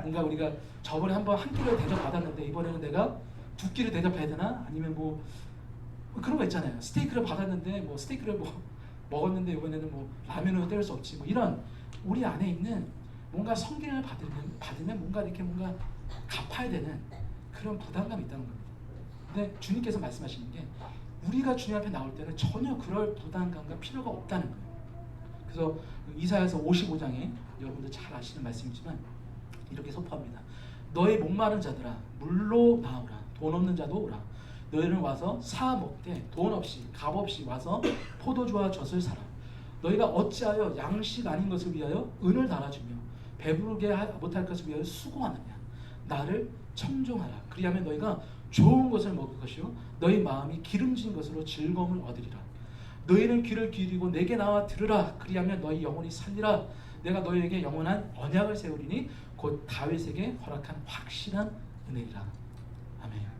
뭔가 우리가 저번에 한번 한 끼를 대접받았는데 이번에는 내가 두 끼를 대접해야 되나? 아니면 뭐 그런 거 있잖아요. 스테이크를 받았는데 뭐 스테이크를 먹었는데 이번에는 뭐 라면으로 때울 수 없지, 뭐 이런 우리 안에 있는 뭔가 성경을 받으면 뭔가 이렇게 뭔가 갚아야 되는 그런 부담감이 있다는 겁니다. 근데 주님께서 말씀하시는 게 우리가 주님 앞에 나올 때는 전혀 그럴 부담감과 필요가 없다는 거예요. 그래서 이사야서 55장에 여러분들 잘 아시는 말씀이지만 이렇게 선포합니다. 너희 목마른 자들아 물로 나오라, 돈 없는 자도 오라, 너희는 와서 사 먹되 돈 없이 값 없이 와서 포도주와 젖을 사라. 너희가 어찌하여 양식 아닌 것을 위하여 은을 달아주며 배부르게 못할 것을 위하여 수고하느냐. 나를 청종하라. 그리하면 너희가 좋은 것을 먹을 것이요 너희 마음이 기름진 것으로 즐거움을 얻으리라. 너희는 귀를 기울이고 내게 나와 들으라. 그리하면 너희 영혼이 살리라. 내가 너희에게 영원한 언약을 세우리니 곧 다윗에게 허락한 확실한 은혜리라. 아멘.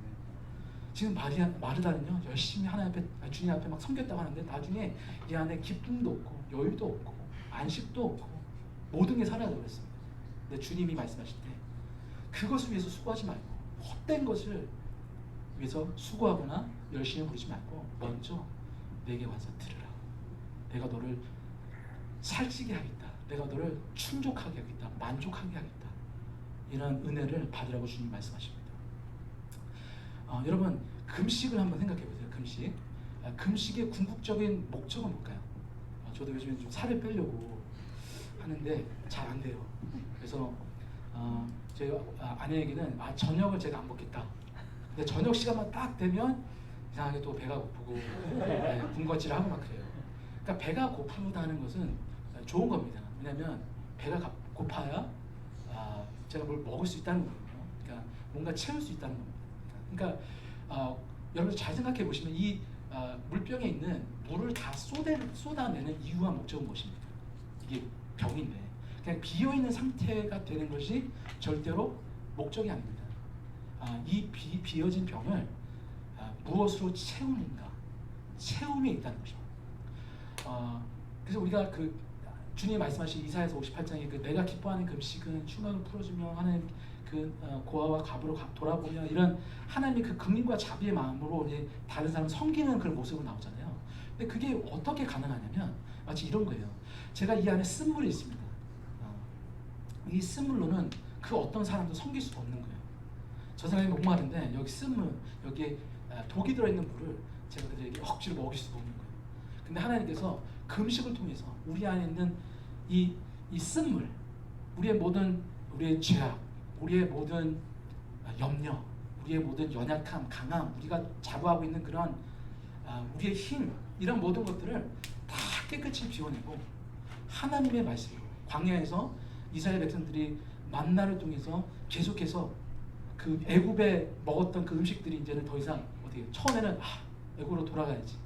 지금 마르다는요 열심히 하나님 앞에 주님 앞에 막 섬겼다고 하는데 나중에 이 안에 기쁨도 없고 여유도 없고 안식도 없고 모든 게 사라져 버렸습니다. 근데 주님이 말씀하실 때 그것을 위해서 수고하지 말고 헛된 것을 위해서 수고하거나 열심히 부르지 말고 먼저 내게 와서 들으라. 내가 너를 살찌게 하겠다. 내가 너를 충족하게 하겠다. 만족하게 하겠다. 이런 은혜를 받으라고 주님 말씀하십니다. 여러분 금식을 한번 생각해 보세요. 금식. 금식의 궁극적인 목적은 뭘까요? 저도 요즘에 좀 살을 빼려고 하는데 잘 안 돼요. 그래서 저희 아내에게는 저녁을 제가 안 먹겠다. 근데 저녁 시간만 딱 되면 이상하게 또 배가 고프고 군것질을 하고 막 그래요. 그러니까 배가 고프다는 것은 좋은 겁니다. 왜냐하면 배가 고파야 제가 뭘 먹을 수 있다는 거거든요. 그러니까 뭔가 채울 수 있다는 겁니다. 그러니까 여러분 잘 생각해 보시면 이 물병에 있는 물을 다 쏟아내는 이유와 목적은 무엇입니까? 이게 병인데 그냥 비어 있는 상태가 되는 것이 절대로 목적이 아닙니다. 이 비어진 병을 무엇으로 채우는가? 채움이 있다는 것입니다. 그래서 우리가 그 주님이 말씀하신 이사야서 58장에 그 내가 기뻐하는 금식은 흉악을 풀어주며 하나님 그 고아와 갑으로 돌아보며 이런 하나님의 그 긍휼과 자비의 마음으로 다른 사람을 섬기는 그런 모습으로 나오잖아요. 근데 그게 어떻게 가능하냐면 마치 이런 거예요. 제가 이 안에 쓴물이 있습니다. 이 쓴물로는 그 어떤 사람도 섬길 수 없는 거예요. 저 사람이 목마른데 여기 쓴물, 여기에 독이 들어있는 물을 제가 그들에게 억지로 먹일 수가 없는 거예요. 근데 하나님께서 금식을 통해서 우리 안에 있는 이 쓴물, 우리의 죄악, 우리의 모든 염려, 우리의 모든 연약함, 강함, 우리가 자부하고 있는 그런 우리의 힘, 이런 모든 것들을 다 깨끗이 비워내고 하나님의 말씀으로 광야에서 이스라엘 백성들이 만나를 통해서 계속해서 그 애굽에 먹었던 그 음식들이 이제는 더 이상 어떻게 처음에는 애굽으로 돌아가야지.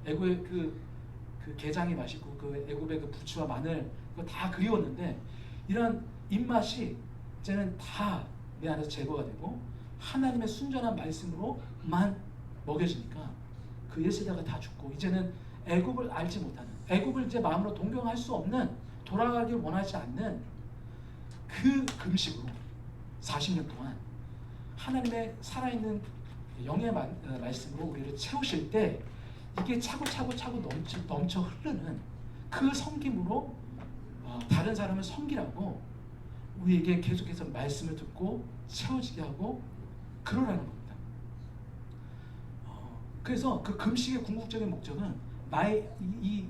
애굽의 그 게장이 맛있고 그 애굽의 그 부추와 마늘 그거 다 그리웠는데 이런 입맛이 이제는 다 내 안에서 제거가 되고 하나님의 순전한 말씀으로만 먹여지니까 그 옛세대가 다 죽고 이제는 애굽을 알지 못하는 애굽을 이제 마음으로 동경할 수 없는 돌아가길 원하지 않는 그 금식으로 40년 동안 하나님의 살아있는 영의 말씀으로 우리를 채우실 때 이게 차고 넘쳐 흐르는 그 섬김으로 다른 사람을 섬기라고 우리에게 계속해서 말씀을 듣고 채워지게 하고 그러라는 겁니다. 그래서 그 금식의 궁극적인 목적은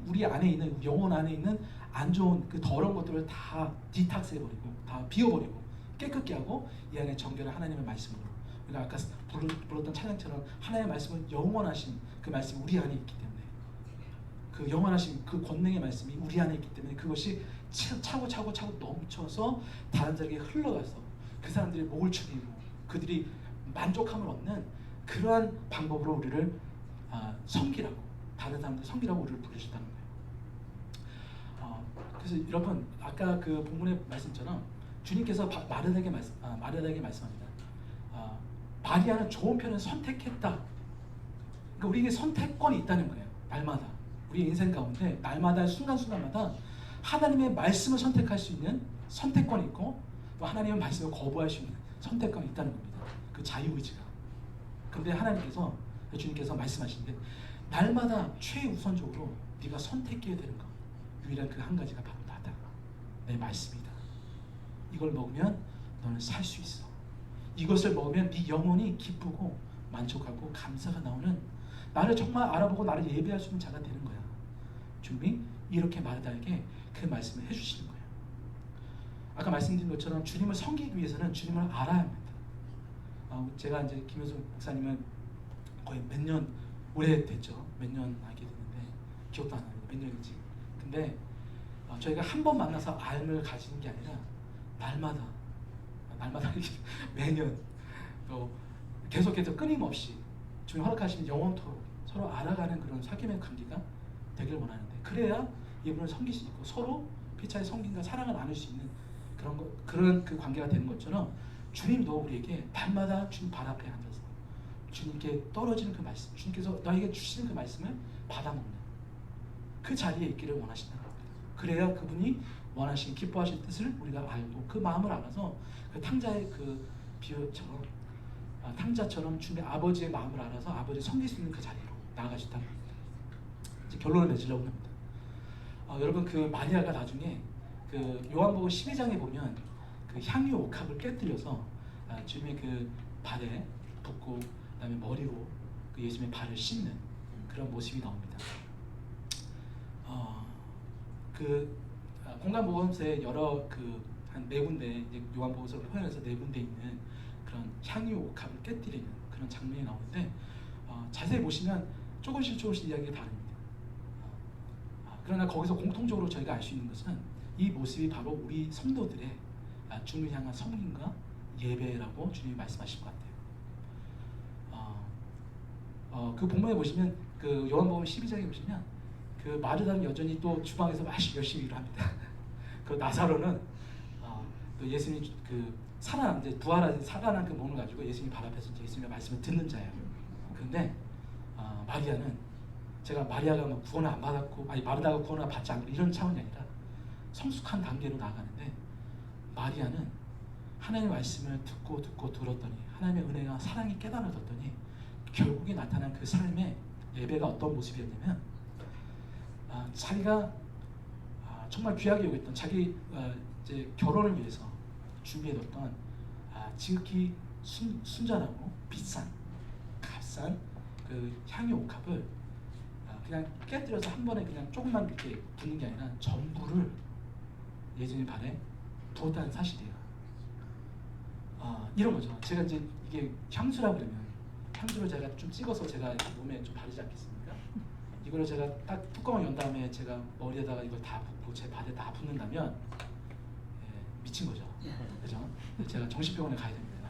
우리 안에 있는 영혼 안에 있는 안 좋은 그 더러운 것들을 다 디탁스 해버리고 다 비워버리고 깨끗게 하고 이 안에 정결한 하나님의 말씀으로 우리가 아까 불렀던 찬양처럼 하나님의 말씀은 영원하신 그 말씀이 우리 안에 있기 때문에 그 영원하신 그 권능의 말씀이 우리 안에 있기 때문에 그것이 차고 넘쳐서 다른 자에게 흘러가서 그 사람들이 목을 축이고 그들이 만족함을 얻는 그러한 방법으로 우리를 섬기라고 다른 사람들 섬기라고 우리를 부르셨다는 거예요. 그래서 여러분 아까 그 본문의 말씀처럼 주님께서 마르다에게 말씀합니다. 마리아는 좋은 편을 선택했다. 그러니까 우리에게 선택권이 있다는 거예요. 날마다 우리 인생 가운데 날마다 순간순간마다 하나님의 말씀을 선택할 수 있는 선택권이 있고 또 하나님의 말씀을 거부할 수 있는 선택권이 있다는 겁니다. 그 자유의지가. 근데 하나님께서 주님께서 말씀하시는데 날마다 최우선적으로 네가 선택해야 되는 것 유일한 그 한 가지가 바로 나다. 내 말씀이다. 이걸 먹으면 너는 살 수 있어. 이것을 먹으면 네 영혼이 기쁘고 만족하고 감사가 나오는 나를 정말 알아보고 나를 예배할 수 있는 자가 되는 거야. 주님이 이렇게 마르다에게 그 말씀을 해주시는 거예요. 아까 말씀드린 것처럼 주님을 섬기기 위해서는 주님을 알아야 합니다. 제가 이제 김효수 목사님은 거의 몇 년 오래됐죠. 몇 년 알게 됐는데 기억도 안 납니다. 몇 년인지. 근데 저희가 한 번 만나서 알을 가지는 게 아니라 날마다 매년 또 계속해서 끊임없이 주님 허락하시는 영원토록 서로 알아가는 그런 사귐의 관계가 되길 원하는데, 그래야 이분을 섬길 수 있고 서로 피차의 섬김과 사랑을 나눌 수 있는 그런 그 관계가 되는 것처럼, 주님도 우리에게 날마다 주님 발 앞에 앉아서 주님께 떨어지는 그 말씀, 주님께서 너에게 주시는 그 말씀을 받아먹는 그 자리에 있기를 원하신다. 그래야 그분이 원하시는 기뻐하실 뜻을 우리가 알고 그 마음을 알아서 그 탕자의 그 비유처럼 탕자처럼 주님의 아버지의 마음을 알아서 아버지를 섬길 수 있는 그 자리로 나아갈 수 있다는 겁니다. 이제 결론을 맺으려고 합니다. 여러분, 그 마리아가 나중에 그 요한복음 12장에 보면 그 향유 옥합을 깨뜨려서 주님의 그 발에 붓고 그다음에 머리로 그 예수님의 발을 씻는 그런 모습이 나옵니다. 공간복음서에 여러 한 네 군데, 이제 요한복음서를 포함해서 네 군데 있는 그런 향유 옥합을 깨뜨리는 그런 장면이 나오는데, 자세히 보시면 조금씩 이야기가 다릅니다. 그러나 거기서 공통적으로 저희가 알 수 있는 것은 이 모습이 바로 우리 성도들의 주님을 향한 섬김과 예배라고 주님이 말씀하신 것 같아요. 그 본문에 보시면 그 요한복음 12장에 보시면 그 마르다는 여전히 또 주방에서 열심히 일을 합니다. 그 나사로는 또 예수님 그 살아난 그 몸을 가지고 예수님 발 앞에서 예수님의 말씀을 듣는 자예요. 그런데 마리아는, 제가 마리아가 뭐 구원을 안 받았고, 마르다가 구원을 받지 않고 이런 차원이 아니라 성숙한 단계로 나아가는데, 마리아는 하나님의 말씀을 듣고 들었더니 하나님의 은혜와 사랑이 깨달아졌더니 결국에 나타난 그 삶의 예배가 어떤 모습이었냐면, 자기가 정말 귀하게 여겼던 자기 이제 결혼을 위해서 준비해뒀던 지극히 순전하고 값싼 그 향유 옥합을 그냥 깨뜨려서 한 번에 그냥 조금만 이렇게 붓는 게 아니라 전부를 예수님 발에 부었다는 사실이에요. 이런 거죠. 제가 이제 이게 향수라고 그러면 향수를 제가 좀 찍어서 제가 몸에 좀 바르지 않겠습니까? 이거를 제가 딱 뚜껑을 연 다음에 제가 머리에다가 이걸 다 붓고 제 발에 다 붓는다면 미친 거죠. 그죠? 제가 정신병원에 가야 됩니다.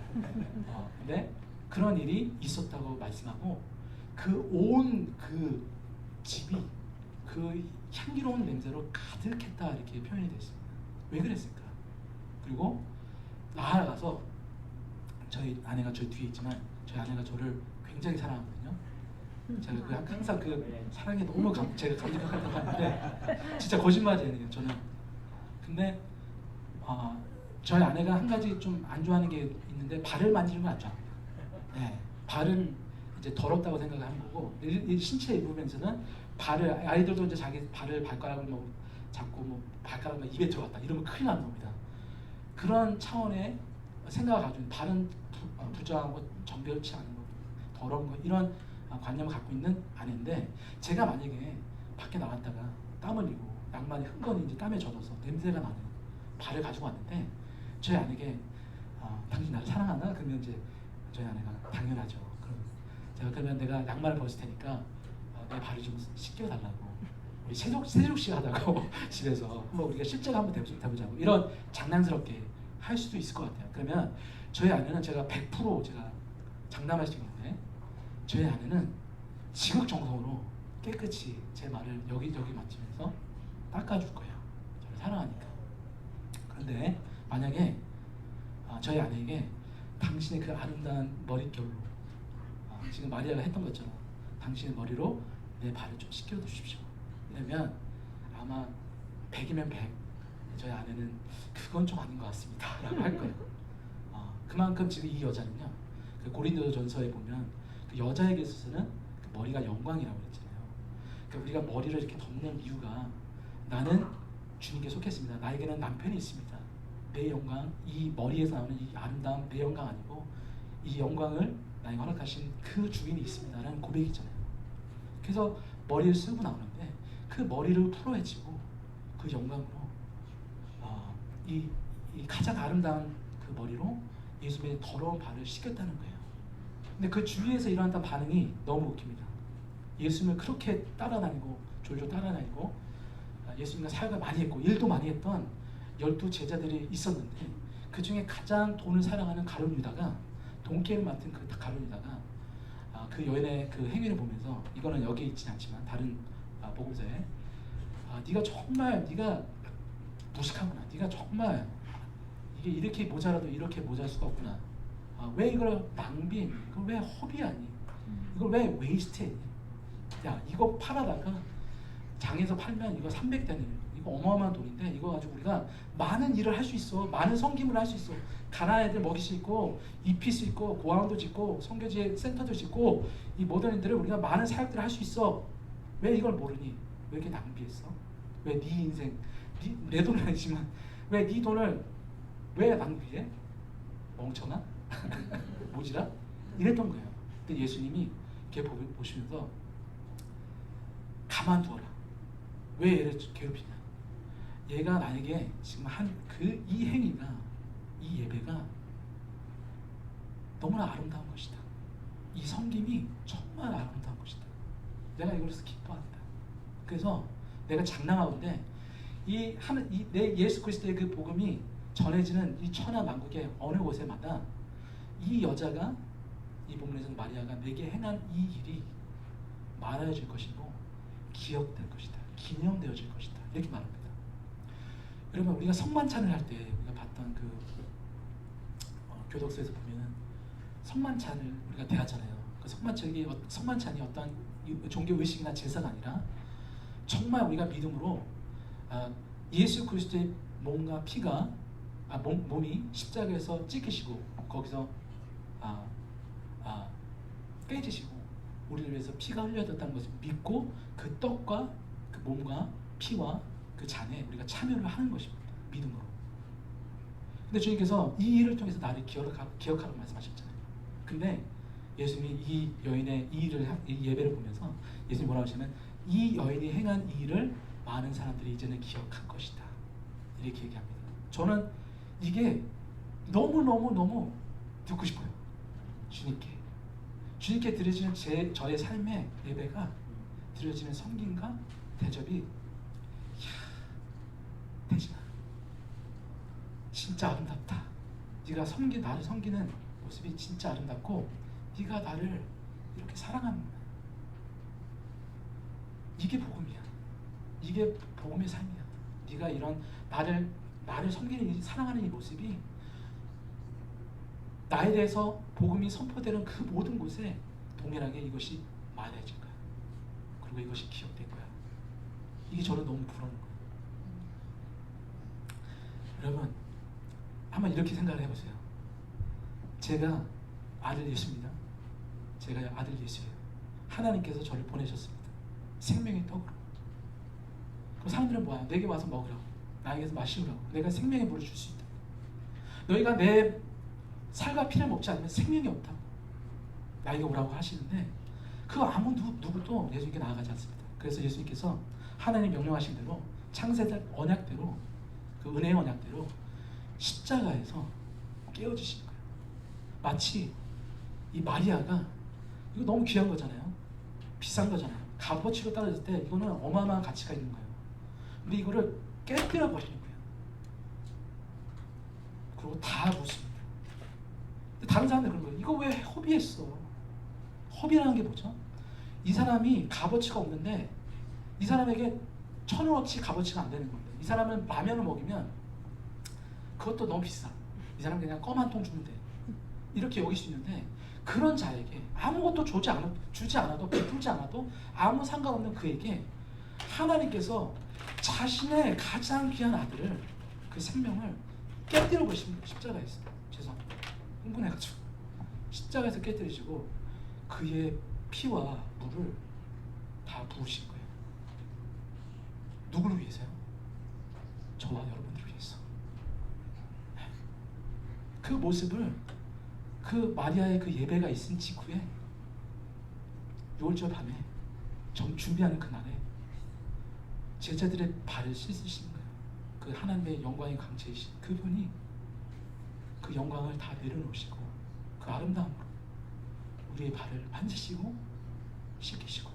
근데 그런 일이 있었다고 말씀하고, 온 집이 그 향기로운 냄새로 가득했다, 이렇게 표현이 되어 있습니다. 왜 그랬을까? 그리고 나아가서 저희 아내가 저 뒤에 있지만 저희 아내가 저를 굉장히 사랑하거든요. 제가 항상 그 사랑에 너무 제가 감격하는데 진짜 거짓말이 아니에요, 저는. 근데 저희 아내가 한 가지 좀 안 좋아하는 게 있는데, 발을 만지는 걸 안 좋아합니다. 네, 발은 이제 더럽다고 생각하는 거고, 이 신체 일부분에서는 아이들도 이제 자기 발가락을 뭐 잡고 뭐 발가락을 입에 들어갔다 이러면 큰일 나는 겁니다. 그런 차원의 생각을 가지고 발은 부정하고 정결치 않은 거, 더러운 거, 이런 관념을 갖고 있는 아내인데, 제가 만약에 밖에 나갔다가 땀 흘리고 양말이 흥건히 이제 땀에 젖어서 냄새가 나는 발을 가지고 왔는데, 저희 아내에게 당신 나를 사랑하나? 그러면 이제 저희 아내가 당연하죠. 그러면 내가 양말을 벗을 테니까 내 발을 좀 씻겨달라고, 우리 세족식 하다고 집에서 뭐 우리가 실제로 한번 해보자고, 이런 장난스럽게 할 수도 있을 것 같아요. 그러면 저희 아내는 제가 100% 제가 장담할 수 있는데, 저희 아내는 지극정성으로 깨끗이 제 말을 여기저기 만지면서 닦아줄 거예요. 저를 사랑하니까. 그런데 만약에 저희 아내에게 당신의 그 아름다운 머릿결로, 지금 마리아가 했던 것처럼 당신의 머리로 내 발을 좀 씻겨주십시오, 이러면 아마 100이면 100, 저희 아내는 그건 좀 아닌 것 같습니다 라고 할 거예요. 그만큼 지금 이 여자는요, 그 고린도전서에 보면 그 여자에게 있어서는 그 머리가 영광이라고 그랬잖아요. 그러니까 우리가 머리를 이렇게 덮는 이유가, 나는 주님께 속했습니다. 나에게는 남편이 있습니다. 내 영광, 이 머리에서 나오는 이 아름다움 내 영광 아니고 이 영광을 나에게 허락하신 그 주인이 있습니다 라는 고백이잖아요. 그래서 머리를 쓰고 나오는데, 그 머리를 풀어헤치고 그 영광으로 이 가장 아름다운 그 머리로 예수님의 더러운 발을 씻겼다는 거예요. 근데 그 주위에서 일어났던 반응이 너무 웃깁니다. 예수님을 그렇게 따라다니고 졸졸 따라다니고 예수님과 사역을 많이 했고 일도 많이 했던 12 제자들이 있었는데 그 중에 가장 돈을 사랑하는 가룟 유다가 돈깨를 맡은 그 가룟 유다가 그 여인의 그 행위를 보면서, 이거는 여기에 있지 않지만 다른 복음서에 네가 정말 네가 무식하구나. 네가 정말 이게 이렇게 모자라도 이렇게 모자랄 수가 없구나. 왜 이걸 낭비했니? 이걸 왜 허비하니? 이걸 왜 웨이스트했니? 야, 이거 팔아다가 장에서 팔면 이거 300대니 이거 어마어마한 돈인데 이거 가지고 우리가 많은 일을 할 수 있어. 많은 섬김을 할 수 있어. 가난한 애들 먹일 수 있고 입힐 수 있고 고아원도 짓고 선교지 센터도 짓고 이 모든 일들을 우리가 많은 사역들을 할 수 있어. 왜 이걸 모르니? 왜 이렇게 낭비했어? 왜 네 인생 내 돈은 아니지만 왜 네 돈을 왜 낭비해? 멍청아? 모지라? 이랬던 거예요. 근데 예수님이 걔 보시면서 가만두어라. 왜 얘를 괴롭히냐? 얘가 나에게 지금 한 이 행위가, 이 예배가 너무나 아름다운 것이다. 이 섬김이 정말 아름다운 것이다. 내가 이걸로서 기뻐한다. 그래서 내가 장담하건대 내 예수 그리스도의 그 복음이 전해지는 이 천하 만국의 어느 곳에마다 이 여자가, 이 본문에서는 마리아가 내게 행한 이 일이 말해질 것이고 기억될 것이다. 기념되어질 것이다. 이렇게 말합니다. 여러분, 우리가 성만찬을 할 때 우리가 봤던 그 교독서에서 보면은 성만찬을 우리가 대하잖아요. 그 성만찬이 어떤 종교 의식이나 제사가 아니라 정말 우리가 믿음으로 예수 그리스도의 몸과 피가 몸이 십자가에서 찢기시고 거기서 깨지시고 우리를 위해서 피가 흘려졌다는 것을 믿고 그 떡과 그 몸과 피와 그 잔에 우리가 참여를 하는 것입니다. 믿음으로. 근데 주님께서 이 일을 통해서 나를 기억하라고 말씀하셨잖아요. 근데 예수님이 이 여인의 이 예배를 보면서 예수님이 뭐라고 하시냐면 이 여인이 행한 이 일을 많은 사람들이 이제는 기억할 것이다. 이렇게 얘기합니다. 저는 이게 너무 듣고 싶어요. 주님께 드려지는 저의 삶의 예배가, 드려지는 섬김과 대접이 대진아 진짜 아름답다. 네가 나를 섬기는 모습이 진짜 아름답고 네가 나를 이렇게 사랑하는 거야. 이게 복음이야. 이게 복음의 삶이야. 네가 이런 나를 섬기는, 사랑하는 이 모습이 나에 대해서 복음이 선포되는 그 모든 곳에 동일하게 이것이 말해질 거야. 그리고 이것이 기억될 거야. 이게 저는 너무 부러운 거예요. 여러분, 한번 이렇게 생각을 해보세요. 제가 아들 예수입니다. 제가 아들 예수예요. 하나님께서 저를 보내셨습니다. 생명의 떡으로. 그럼 사람들은 뭐야? 내게 와서 먹으라고, 나에게서 마시라고, 내가 생명의 물을 줄 수 있다. 너희가 내 살과 피를 먹지 않으면 생명이 없다고 나에게 오라고 하시는데 그 아무 누구도 예수님께 나아가지 않습니다. 그래서 예수님께서 하나님 명령하신 대로 창세절 언약대로, 그 은혜의 언약대로 십자가에서 깨어지시는 거예요. 마치 이 마리아가, 이거 너무 귀한 거잖아요. 비싼 거잖아요. 값어치로 따졌을 때 이거는 어마어마한 가치가 있는 거예요. 근데 이거를 깨뜨려 버리는 거예요. 그리고 다 묻습니다. 다른 사람들 그런 거예요. 이거 왜 허비했어? 허비라는 게 뭐죠? 이 사람이 값어치가 없는데 이 사람에게 1,000원어치 값어치가 안 되는 겁니다. 이 사람은 라면을 먹이면 그것도 너무 비싸. 이 사람 그냥 껌 한 통 주면 돼. 이렇게 여길 수 있는데 그런 자에게 아무것도 주지 않아도 베풀지 않아도 아무 상관없는 그에게 하나님께서 자신의 가장 귀한 아들을, 그 생명을 깨뜨려 보십니다. 십자가에서. 죄송합니다. 흥분해가지고 십자가에서 깨뜨리시고 그의 피와 물을 다 부으신 거예요. 누구를 위해서요? 저와 여러분들을 위해서. 그 모습을, 그 마리아의 그 예배가 있은 직후에 6월절 밤에 준비하는 그날에 제자들의 발을 씻으시는 거예요. 그 하나님의 영광의 강체이신 그분이 그 영광을 다 내려놓으시고 그 아름다움으로 우리의 발을 만지시고 씻기시고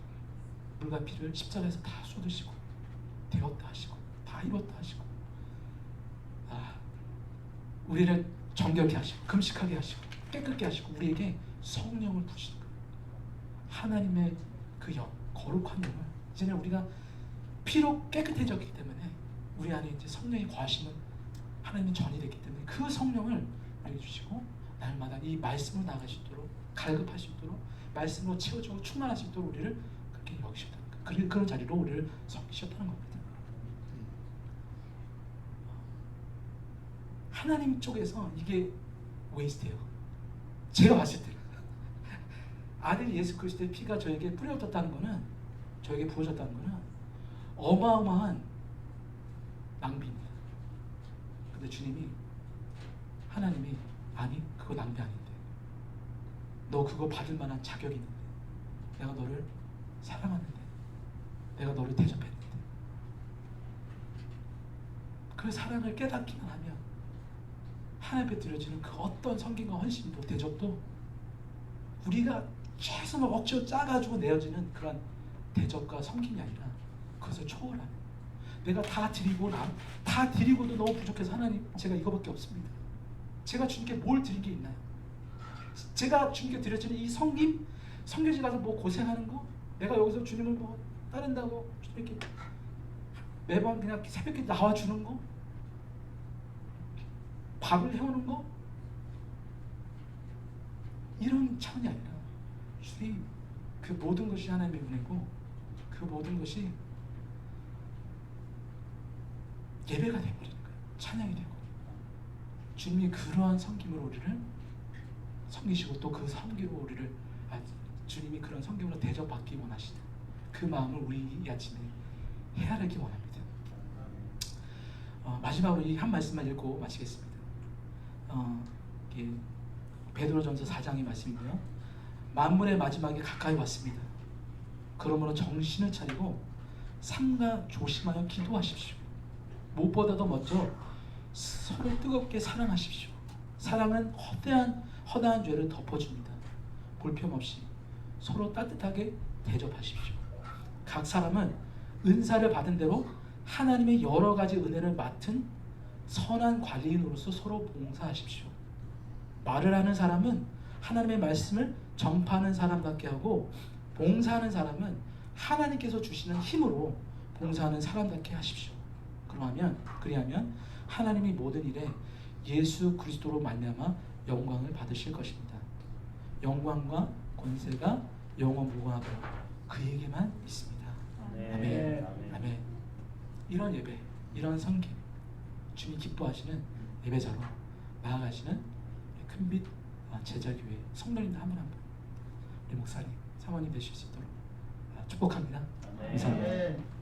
물과 피를 십자가에서 다 쏟으시고 되었다 하시고 다 이뤘다 하시고 우리를 정결케 하시고 금식하게 하시고 깨끗게 하시고 우리에게 성령을 부으시는 거예요. 하나님의 그 영, 거룩한 영을 이제는 우리가 피로 깨끗해졌기 때문에 우리 안에 이제 성령이 거하시는 하나님의 전이 됐기 때문에 그 성령을 우리에게 주시고 날마다 이 말씀으로 나아갈 수 있도록 갈급할 수 있도록 말씀으로 채워주고 충만할 수 있도록 우리를 그렇게 여기셨다는 거예요. 그런 자리로 우리를 섬기셨다는 겁니다. 하나님 쪽에서 이게 웨이스트예요. 제가 봤을 때 아들 예수 그리스도의 피가 저에게 뿌려졌다는 거는 저에게 부어졌다는 거는 어마어마한 낭비입니다. 근데 주님이 하나님이 아니 그거 낭비 아닌데 너 그거 받을 만한 자격이 있는데 내가 너를 사랑하는데 내가 너를 대접했는데 그 사랑을 깨닫기만 하면 하나님 앞에 드려지는 그 어떤 섬김과 헌신도 대접도 우리가 최선을 억지로 짜가지고 내어지는 그런 대접과 섬김이 아니라 그것을 초월하는 내가 다 드리고도 너무 부족해서 하나님 제가 이거밖에 없습니다. 제가 주님께 뭘 드린 게 있나요? 제가 주님께 드려지는 이 섬김 성교지 가서 뭐 고생하는 거 내가 여기서 주님을 뭐 따른다고 이렇게 매번 그냥 새벽에 나와주는 거 밥을 해오는 거 이런 차원이 아니라 주님 그 모든 것이 하나님의 은혜고 그 모든 것이 예배가 되어버리는 거예요. 찬양이 되고 주님이 그러한 섬김으로 우리를 섬기시고 또 그 섬기로 우리를 주님이 그런 섬김으로 대접받기 원하시는 그 마음을 우리 이 아침에 헤아리기 원합니다. 마지막으로 이 한 말씀만 읽고 마치겠습니다. 베드로전서 4장의 말씀인데요. 만물의 마지막이 가까이 왔습니다. 그러므로 정신을 차리고 삼가 조심하여 기도하십시오. 무엇보다도 먼저 서로 뜨겁게 사랑하십시오. 사랑은 허다한 죄를 덮어줍니다. 볼품없이 서로 따뜻하게 대접하십시오. 각 사람은 은사를 받은 대로 하나님의 여러 가지 은혜를 맡은 선한 관리인으로서 서로 봉사하십시오. 말을 하는 사람은 하나님의 말씀을 전파하는 사람답게 하고 봉사하는 사람은 하나님께서 주시는 힘으로 봉사하는 사람답게 하십시오. 그리하면 하나님이 모든 일에 예수 그리스도로 말미암아 영광을 받으실 것입니다. 영광과 권세가 영원 무궁하고 그에게만 있습니다. 아멘. 아멘. 이런 예배, 이런 섬김, 주님이 기뻐하시는 예배자로 나아가시는 큰빛 제자교회 성도님들 한 분 한 분, 우리 목사님, 사모님 되실 수 있도록 축복합니다. 감사합니다.